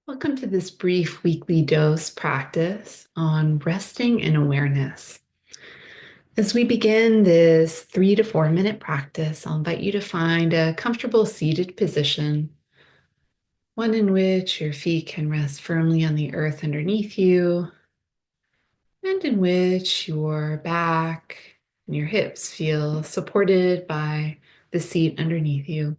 Welcome to this brief weekly dose practice on resting in awareness. As we begin this 3 to 4 minute practice, I'll invite you to find a comfortable seated position, one in which your feet can rest firmly on the earth underneath you, and in which your back and your hips feel supported by the seat underneath you.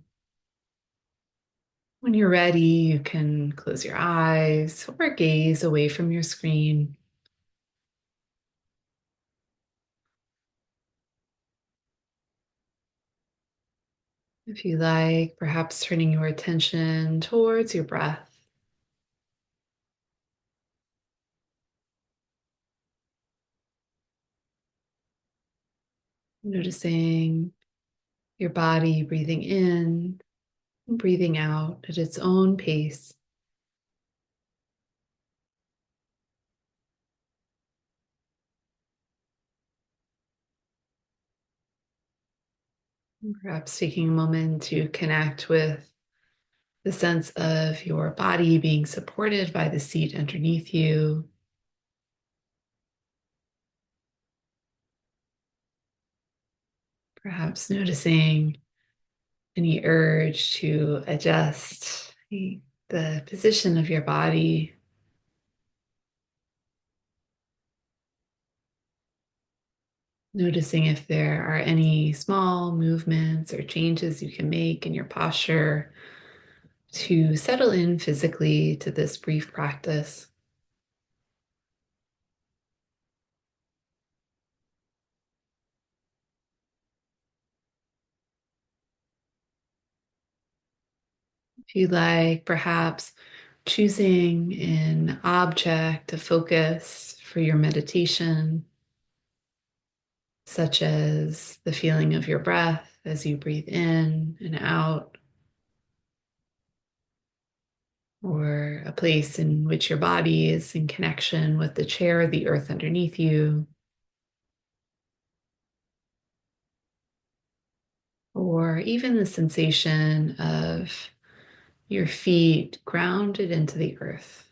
When you're ready, you can close your eyes or gaze away from your screen. If you like, perhaps turning your attention towards your breath, noticing your body breathing in and breathing out at its own pace. And perhaps taking a moment to connect with the sense of your body being supported by the seat underneath you. Perhaps noticing any urge to adjust the position of your body. Noticing if there are any small movements or changes you can make in your posture to settle in physically to this brief practice. If you like, perhaps choosing an object to focus for your meditation, such as the feeling of your breath as you breathe in and out, or a place in which your body is in connection with the chair or the earth underneath you, or even the sensation of your feet grounded into the earth.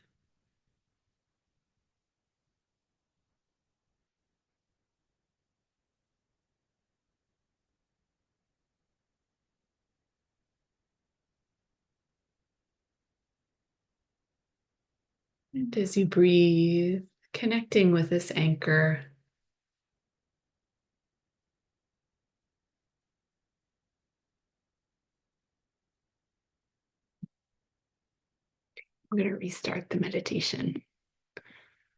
And as you breathe, connecting with this anchor, I'm going to restart the meditation.